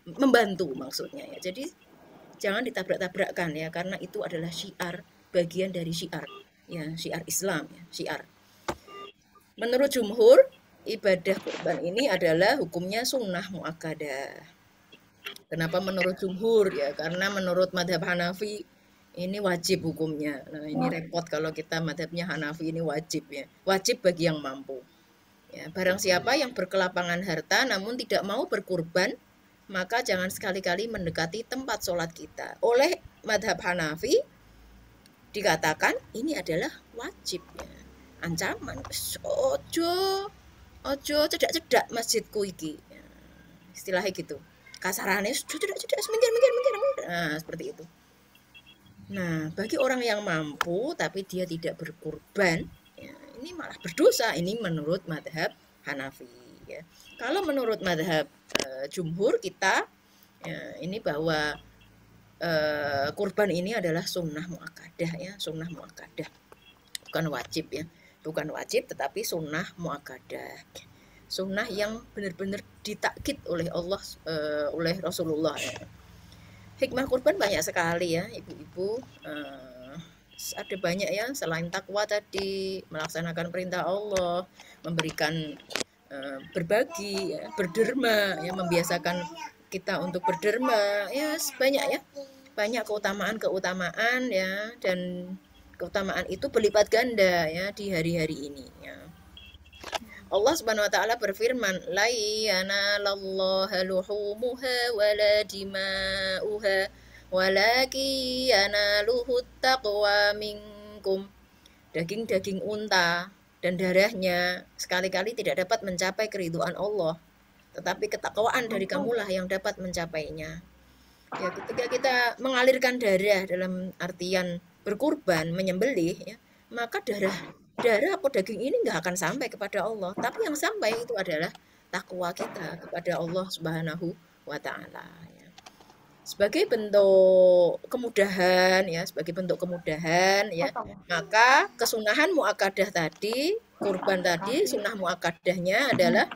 membantu maksudnya ya. Jadi jangan ditabrak-tabrakkan ya, karena itu adalah syiar, bagian dari syiar ya, syiar Islam ya, syiar. Menurut jumhur, ibadah kurban ini adalah hukumnya sunnah muakkadah. Kenapa menurut jumhur ya? Karena menurut madhab Hanafi ini wajib hukumnya. Nah, ini repot kalau kita madhabnya Hanafi, ini wajib ya. Wajib bagi yang mampu. Ya, barang siapa yang berkelapangan harta namun tidak mau berkurban, maka jangan sekali-kali mendekati tempat sholat kita. Oleh madhab Hanafi dikatakan ini adalah wajib ya. Ancaman, ojo cedak-cedak masjidku iki. Ya, istilahnya gitu. Kasarannya cedak-cedak, minggir. Nah, seperti itu. Nah, bagi orang yang mampu tapi dia tidak berkurban, ya, ini malah berdosa. Ini menurut madhab Hanafi. Ya. Kalau menurut madhab jumhur kita, ya, ini bahwa kurban ini adalah sunnah muakkadah ya, sunnah muakkadah, bukan wajib ya, bukan wajib tetapi sunnah muakkadah, sunnah yang benar-benar ditakkid oleh Allah, oleh Rasulullah. Ya. Hikmah kurban banyak sekali ya ibu-ibu, ada banyak ya, selain takwa tadi, melaksanakan perintah Allah, memberikan berbagi ya, berderma ya, membiasakan kita untuk berderma ya, banyak ya, banyak keutamaan ya, dan keutamaan itu berlipat ganda ya di hari-hari ini ya. Allah Subhanahu wa taala berfirman, la yanalallaha luhumuha wala dima'uha walakin yanaluhu taqwa minkum. Daging-daging unta dan darahnya sekali-kali tidak dapat mencapai keridhaan Allah, tetapi ketakwaan dari kamulah yang dapat mencapainya. Ya, ketika kita mengalirkan darah dalam artian berkurban, menyembelih ya, maka darah atau daging ini nggak akan sampai kepada Allah, tapi yang sampai itu adalah takwa kita kepada Allah Subhanahu wa taala ya. Sebagai bentuk kemudahan ya, maka kesunahan muakkadah tadi, kurban tadi, sunnah muakkadahnya adalah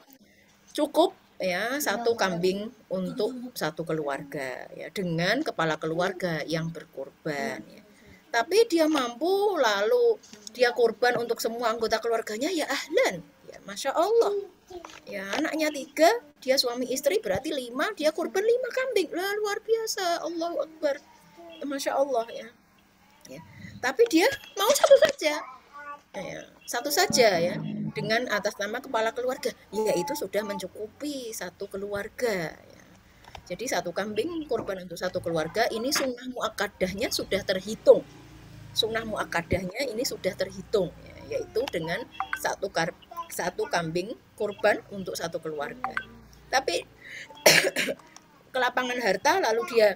cukup ya satu kambing untuk satu keluarga ya, dengan kepala keluarga yang berkurban ya. Tapi dia mampu lalu dia kurban untuk semua anggota keluarganya, ya ahlan ya, Masya Allah ya. Anaknya 3, dia suami istri berarti 5, dia kurban 5 kambing lah, luar biasa, Allahu Akbar, Masya Allah ya. tapi dia mau satu saja. Ya, satu saja ya, dengan atas nama kepala keluarga, ya itu sudah mencukupi satu keluarga ya. Jadi satu kambing kurban untuk satu keluarga ini sunnah muakkadahnya sudah terhitung. Sunnah muakkadahnya ini sudah terhitung ya, yaitu dengan satu kambing kurban untuk satu keluarga. Tapi kelapangan harta lalu dia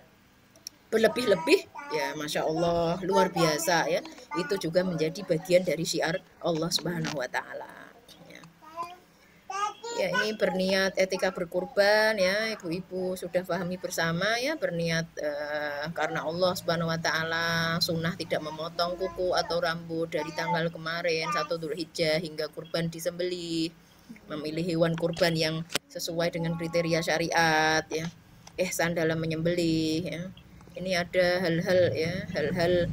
berlebih-lebih, ya Masya Allah luar biasa ya. Itu juga menjadi bagian dari syiar Allah Subhanahu wa Ta'ala. Ya, ini berniat etika berkurban ya, ibu-ibu sudah pahami bersama ya, berniat karena Allah Subhanahu wa Ta'ala, sunnah tidak memotong kuku atau rambut dari tanggal kemarin 1 Dzulhijjah hingga kurban disembelih, memilih hewan kurban yang sesuai dengan kriteria syariat ya, ihsan dalam menyembelih ya. Ini ada hal-hal ya, hal-hal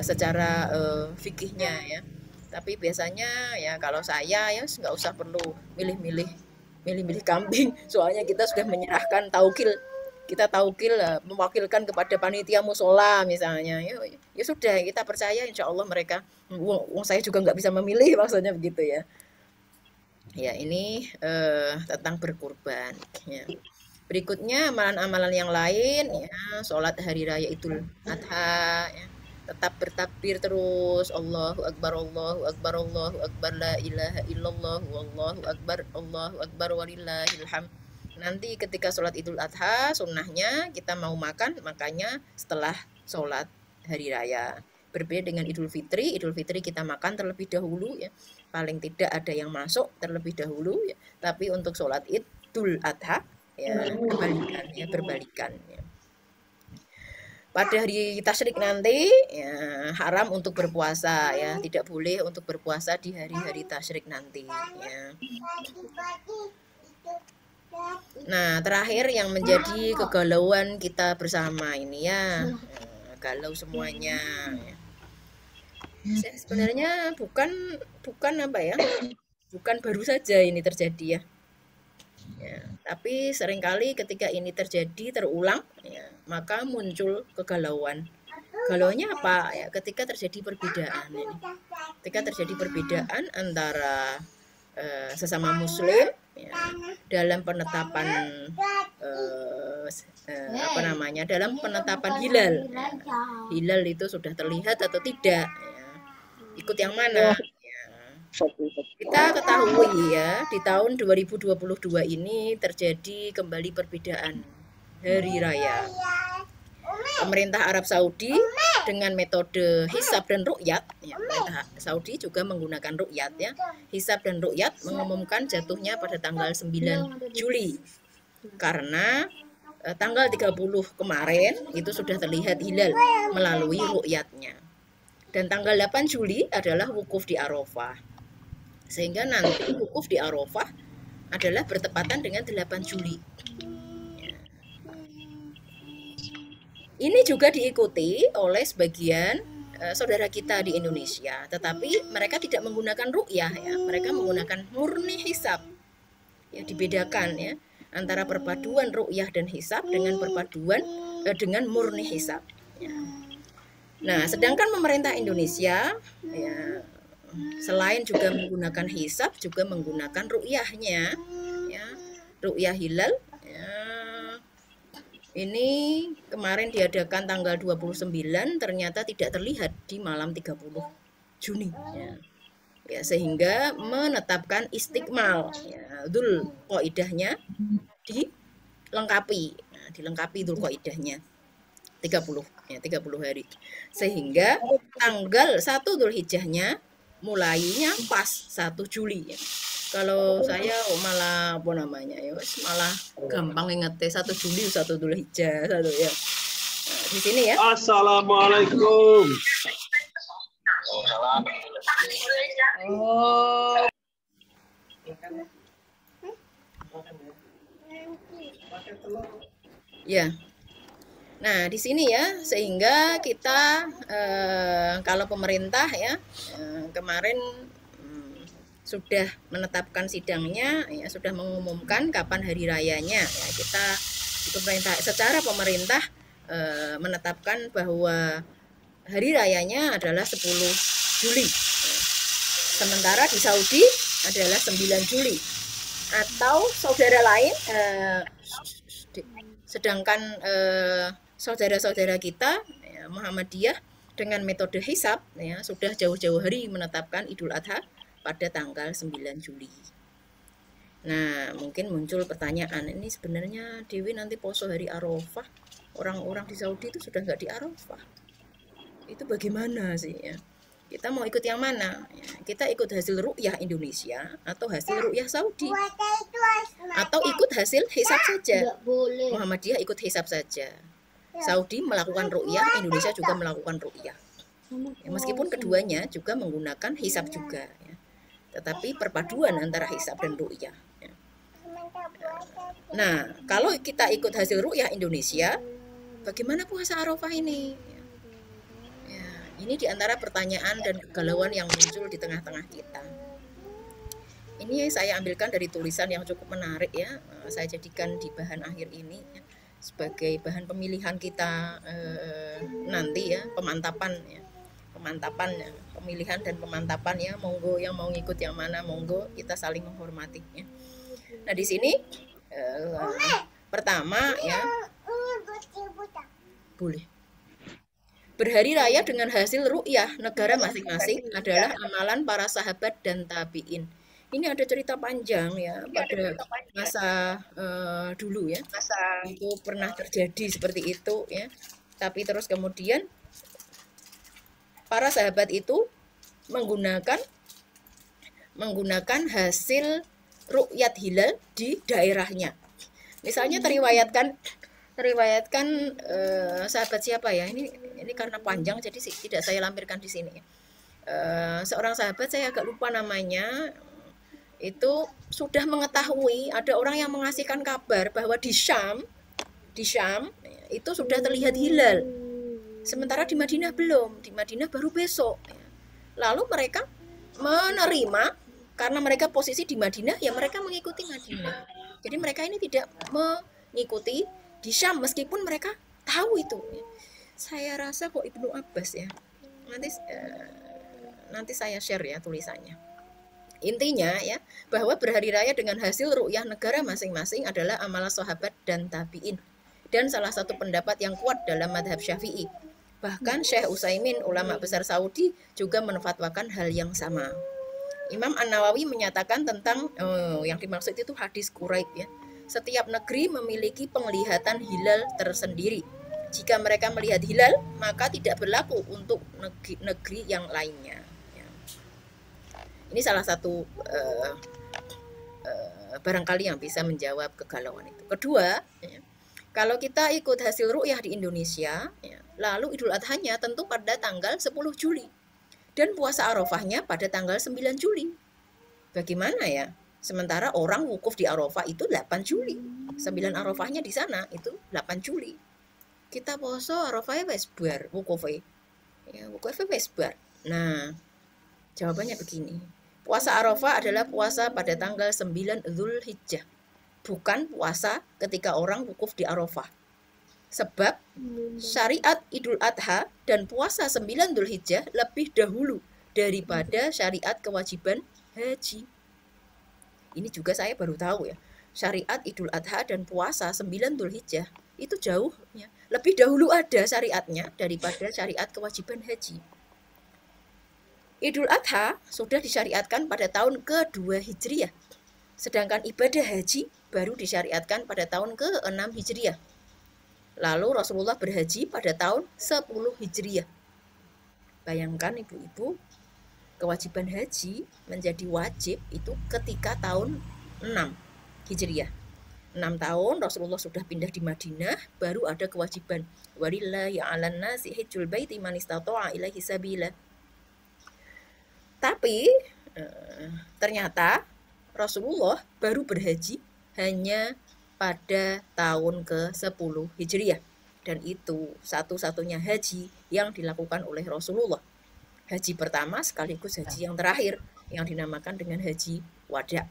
secara fikihnya ya. Tapi biasanya ya kalau saya ya nggak usah perlu milih-milih kambing, soalnya kita sudah menyerahkan taukil, kita taukil mewakilkan kepada panitia musola misalnya, ya sudah kita percaya insya Allah mereka, saya juga nggak bisa memilih maksudnya begitu ya. Ya ini tentang berkurban ya. Berikutnya amalan-amalan yang lain ya, sholat hari raya Idul Adha ya, tetap bertakbir terus, Allahu Akbar, Allahu Akbar, Allahu Akbar, la ilaha illallah, wallahu akbar walillahil hamd. Nanti ketika sholat Idul Adha, sunnahnya kita mau makan, makanya setelah sholat hari raya. Berbeda dengan Idul Fitri kita makan terlebih dahulu ya, paling tidak ada yang masuk terlebih dahulu ya. Tapi untuk sholat Idul Adha ya berbalikan ya. Pada hari tasyrik nanti ya, haram untuk berpuasa ya, tidak boleh untuk berpuasa di hari-hari tasyrik nanti ya. Nah, terakhir yang menjadi kegalauan kita bersama ini ya, galau semuanya ya. Sebenarnya bukan apa ya, bukan baru saja ini terjadi ya. Ya, tapi seringkali ketika ini terjadi terulang ya, maka muncul kegalauan. Galauannya apa ya? Ketika terjadi perbedaan ini. Ketika terjadi perbedaan antara sesama muslim ya, dalam penetapan dalam penetapan hilal. Ya. Hilal itu sudah terlihat atau tidak ya. Ikut yang mana? Kita ketahui ya, di tahun 2022 ini terjadi kembali perbedaan hari raya. Pemerintah Arab Saudi dengan metode hisab dan ru'yat, ya, pemerintah Saudi juga menggunakan ru'yat ya. Hisab dan ru'yat mengumumkan jatuhnya pada tanggal 9 Juli. Karena tanggal 30 kemarin itu sudah terlihat hilal melalui ru'yatnya. Dan tanggal 8 Juli adalah wukuf di Arafah. Sehingga nanti wukuf di Arafah adalah bertepatan dengan 8 Juli. Ya. Ini juga diikuti oleh sebagian saudara kita di Indonesia, tetapi mereka tidak menggunakan ru'yah ya, mereka menggunakan murni hisab. Ya, dibedakan ya antara perpaduan ru'yah dan hisab dengan perpaduan dengan murni hisab. Ya. Nah, sedangkan pemerintah Indonesia ya, selain juga menggunakan hisab, juga menggunakan ru'yahnya ya, ru'yah hilal ya. Ini kemarin diadakan tanggal 29, ternyata tidak terlihat di malam 30 Juni ya. Ya, sehingga menetapkan istiqmal ya, Dzul Qaidahnya dilengkapi. Nah, dilengkapi Dzul Qaidahnya 30 ya, 30 hari. Sehingga tanggal 1 Dzulhijjahnya mulainya pas 1 Juli ya. Kalau saya malah ya malah gampang ingetnya 1 Juli 1 Dzulhijjah satu ya. Nah, di sini ya. Assalamualaikum. Oh. Ya. Nah, di sini ya, sehingga kita kalau pemerintah ya kemarin sudah menetapkan sidangnya ya, sudah mengumumkan kapan hari rayanya ya, kita di pemerintah secara pemerintah menetapkan bahwa hari rayanya adalah 10 Juli. Sementara di Saudi adalah 9 Juli. Atau saudara lain, sedangkan saudara-saudara kita ya, Muhammadiyah dengan metode hisab ya, sudah jauh-jauh hari menetapkan Idul Adha pada tanggal 9 Juli. Nah, mungkin muncul pertanyaan, ini sebenarnya Dewi nanti poso hari Arafah, orang-orang di Saudi itu sudah nggak di Arafah. Itu bagaimana sih ya? Kita mau ikut yang mana? Ya, kita ikut hasil ru'yah Indonesia atau hasil ru'yah Saudi? Atau ikut hasil hisab saja? Muhammadiyah ikut hisab saja. Saudi melakukan ru'yah, Indonesia juga melakukan ru'yah. Ya, meskipun keduanya juga menggunakan hisab juga. Ya. Tetapi perpaduan antara hisab dan ru'yah. Ya. Nah, kalau kita ikut hasil ru'yah Indonesia, bagaimana puasa Arafah ini? Ini diantara pertanyaan dan kegalauan yang muncul di tengah-tengah kita. Ini saya ambilkan dari tulisan yang cukup menarik ya. Saya jadikan di bahan akhir ini ya, sebagai bahan pemilihan kita nanti ya, pemantapan ya. Pemantapan ya, pemilihan dan pemantapan ya. Monggo yang mau ngikut yang mana, monggo kita saling menghormati ya. Nah, di sini pertama ya. Boleh. Berhari raya dengan hasil ru'yah negara masing-masing adalah amalan para sahabat dan tabi'in. Ini ada cerita panjang ya pada masa dulu ya. Itu pernah terjadi seperti itu ya. Tapi terus kemudian para sahabat itu menggunakan hasil ru'yat hilal di daerahnya. Misalnya teriwayatkan sahabat siapa ya, ini karena panjang jadi tidak saya lampirkan di sini. Seorang sahabat, saya agak lupa namanya, itu sudah mengetahui ada orang yang mengasihkan kabar bahwa di Syam itu sudah terlihat hilal, sementara di Madinah belum. Di Madinah baru besok. Lalu mereka menerima, karena mereka posisi di Madinah ya, mereka mengikuti Madinah. Jadi mereka ini tidak mengikuti di Syam meskipun mereka tahu itu. Saya rasa kok Ibnu Abbas ya. Nanti saya share ya tulisannya. Intinya ya, bahwa berhari raya dengan hasil ru'yah negara masing-masing adalah amalan sahabat dan tabi'in, dan salah satu pendapat yang kuat dalam madhab Syafi'i. Bahkan Syekh Utsaimin, ulama besar Saudi, juga menfatwakan hal yang sama. Imam An-Nawawi menyatakan tentang yang dimaksud itu hadis Quraib ya. Setiap negeri memiliki penglihatan hilal tersendiri. Jika mereka melihat hilal, maka tidak berlaku untuk negeri yang lainnya. Ya. Ini salah satu barangkali yang bisa menjawab kegalauan itu. Kedua, ya, kalau kita ikut hasil ru'yah di Indonesia, ya, lalu Idul Adhanya tentu pada tanggal 10 Juli. Dan puasa Arafahnya pada tanggal 9 Juli. Bagaimana ya? Sementara orang wukuf di Arafah itu 8 Juli. 9 Arafahnya di sana itu 8 Juli. Kita poso Arafahnya wis bar wukufnya. Ya, wukufnya wis bar. Nah, jawabannya begini. Puasa Arafah adalah puasa pada tanggal 9 Dzulhijjah. Bukan puasa ketika orang wukuf di Arafah. Sebab syariat Idul Adha dan puasa 9 Dzulhijjah lebih dahulu daripada syariat kewajiban haji. Ini juga saya baru tahu ya. Syariat Idul Adha dan puasa 9 Dzulhijjah itu jauh ya, lebih dahulu ada syariatnya daripada syariat kewajiban haji. Idul Adha sudah disyariatkan pada tahun ke-2 Hijriah. Sedangkan ibadah haji baru disyariatkan pada tahun ke-6 Hijriah. Lalu Rasulullah berhaji pada tahun 10 Hijriah. Bayangkan ibu-ibu, kewajiban haji menjadi wajib itu ketika tahun 6 Hijriah. 6 tahun Rasulullah sudah pindah di Madinah, baru ada kewajiban. Walillahi 'alan nasi hajjul baiti man istata'a ilaihi sabila. Tapi ternyata Rasulullah baru berhaji hanya pada tahun ke-10 Hijriah. Dan itu satu-satunya haji yang dilakukan oleh Rasulullah. Haji pertama sekaligus haji yang terakhir, yang dinamakan dengan haji wada.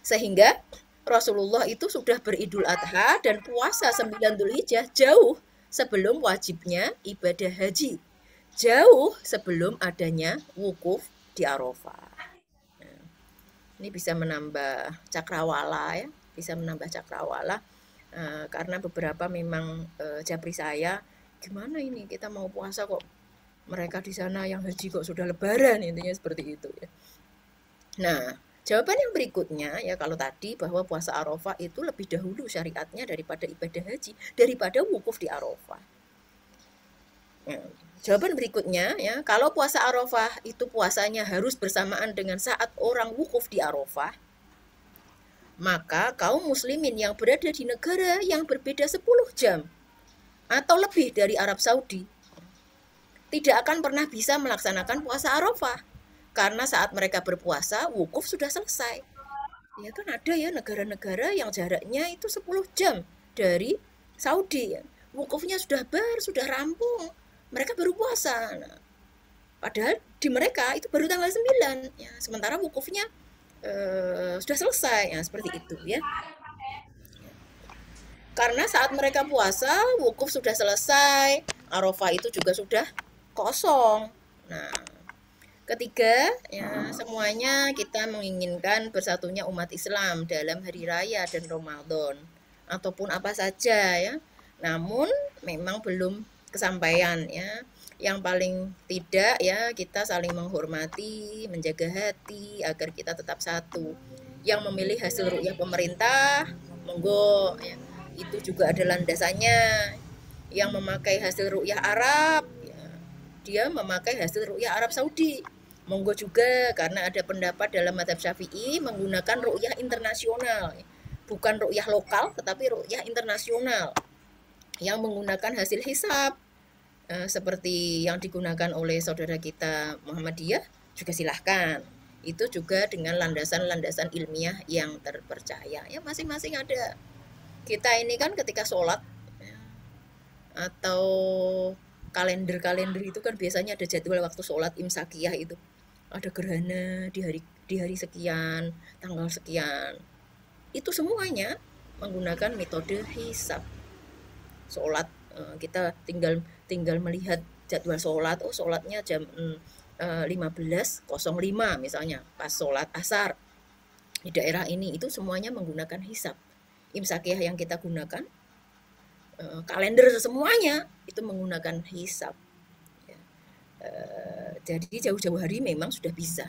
Sehingga Rasulullah itu sudah beridul adha dan puasa 9 Dzulhijjah jauh sebelum wajibnya ibadah haji. Jauh sebelum adanya wukuf di Arafah. Nah, ini bisa menambah cakrawala ya, bisa menambah cakrawala karena beberapa memang japri saya, gimana ini kita mau puasa kok mereka di sana yang haji kok sudah lebaran, intinya seperti itu ya. Nah, jawaban yang berikutnya ya kalau tadi bahwa puasa Arafah itu lebih dahulu syariatnya daripada ibadah haji, daripada wukuf di Arafah. Nah, jawaban berikutnya ya, kalau puasa Arafah itu puasanya harus bersamaan dengan saat orang wukuf di Arafah, maka kaum muslimin yang berada di negara yang berbeda 10 jam atau lebih dari Arab Saudi tidak akan pernah bisa melaksanakan puasa Arafah karena saat mereka berpuasa wukuf sudah selesai. Ya kan ada ya negara-negara yang jaraknya itu 10 jam dari Saudi ya. Wukufnya sudah rampung. Mereka baru puasa. Nah, padahal di mereka itu baru tanggal 9 ya. Sementara wukufnya sudah selesai ya, seperti itu ya. Karena saat mereka puasa, wukuf sudah selesai, Arafah itu juga sudah kosong. Nah, ketiga, ya, semuanya kita menginginkan bersatunya umat Islam dalam hari raya dan Ramadan ataupun apa saja ya. Namun memang belum kesampaian ya. Yang paling tidak ya kita saling menghormati, menjaga hati agar kita tetap satu. Yang memilih hasil ru'yah pemerintah, monggo ya. Itu juga ada landasannya. Yang memakai hasil ru'yah Arab, ya, dia memakai hasil ru'yah Arab Saudi. Monggo juga karena ada pendapat dalam mazhab Syafi'i menggunakan ru'yah internasional. Bukan ru'yah lokal tetapi ru'yah internasional yang menggunakan hasil hisab seperti yang digunakan oleh saudara kita Muhammadiyah juga silahkan. Itu juga dengan landasan-landasan ilmiah yang terpercaya. Ya masing-masing ada. Kita ini kan ketika sholat ya, atau kalender-kalender itu kan biasanya ada jadwal waktu sholat imsakiyah itu. Ada gerhana di hari sekian, tanggal sekian. Itu semuanya menggunakan metode hisab. Sholat kita tinggal melihat jadwal sholat, oh sholatnya jam 15.05 misalnya pas sholat asar di daerah ini, itu semuanya menggunakan hisab. Imsakiyah yang kita gunakan, kalender semuanya itu menggunakan hisab. Jadi jauh-jauh hari memang sudah bisa.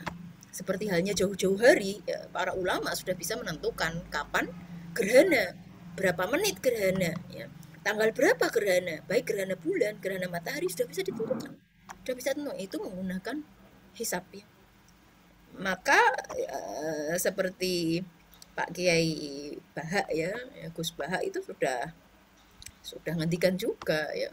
Seperti halnya jauh-jauh hari, ya, para ulama sudah bisa menentukan kapan gerhana, berapa menit gerhana, ya, tanggal berapa gerhana, baik gerhana bulan, gerhana matahari sudah bisa ditentukan, sudah bisa tentu itu menggunakan hisab. Ya. Maka seperti Pak Kiai Bahak ya, Gus Bahak itu sudah ngendikan juga ya.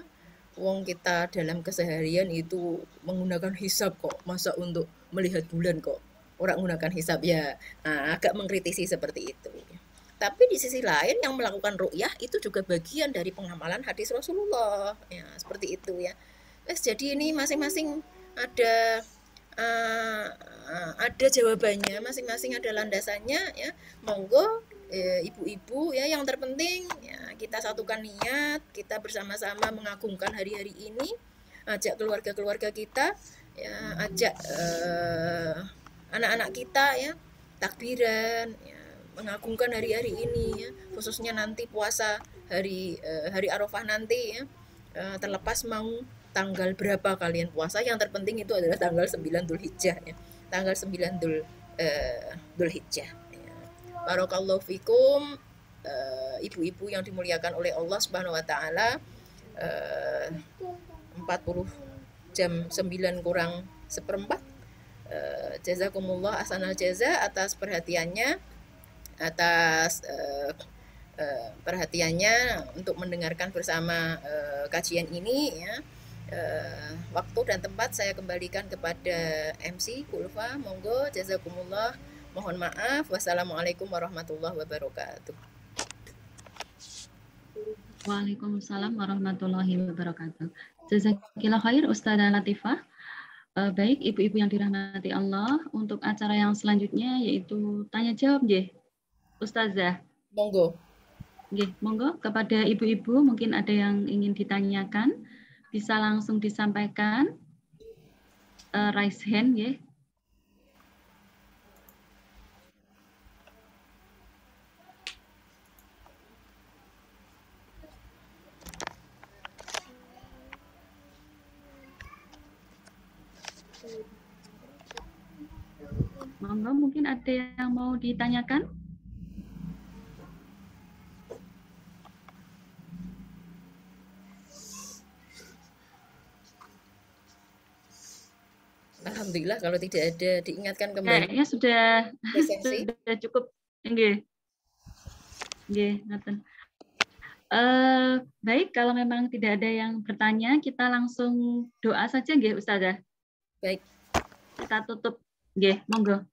Wong kita dalam keseharian itu menggunakan hisab kok, masa untuk melihat bulan kok orang menggunakan hisab ya. Nah, agak mengkritisi seperti itu. Tapi di sisi lain yang melakukan ru'yah itu juga bagian dari pengamalan hadis Rasulullah. Ya, seperti itu ya. Jadi ini masing-masing ada ada jawabannya, masing-masing ada landasannya ya. Monggo ibu-ibu ya, yang terpenting ya, kita satukan niat, kita bersama-sama mengagungkan hari-hari ini, ajak keluarga-keluarga kita ya, ajak anak-anak kita ya takbiran ya, mengagungkan hari-hari ini ya, khususnya nanti puasa hari Arafah nanti ya, terlepas mau tanggal berapa kalian puasa, yang terpenting itu adalah tanggal 9 Dzulhijjah ya. Tanggal 9 Dzulhijjah. Ya. Barakallahu fikum, ibu-ibu yang dimuliakan oleh Allah Subhanahu wa taala. 40 jam 9 kurang seperempat. Jazakumullah ahsanal jaza atas perhatiannya, atas perhatiannya untuk mendengarkan bersama kajian ini ya. Waktu dan tempat saya kembalikan kepada MC Kulfa, monggo, jazakumullah, mohon maaf, wassalamualaikum warahmatullahi wabarakatuh. Waalaikumsalam warahmatullahi wabarakatuh. Jazakillah khair Ustazah Latifah. Baik ibu-ibu yang dirahmati Allah, untuk acara yang selanjutnya yaitu tanya jawab Ustazah. Monggo. Nggih, monggo kepada ibu-ibu mungkin ada yang ingin ditanyakan, bisa langsung disampaikan. Raise hand nggih. Monggo mungkin ada yang mau ditanyakan? Alhamdulillah kalau tidak ada, diingatkan kembali. Kayaknya sudah Sesi. sudah cukup. Nggih. Nggih, ngaten. Baik, kalau memang tidak ada yang bertanya, kita langsung doa saja nggih Ustazah. Baik. Kita tutup. Nggih, monggo.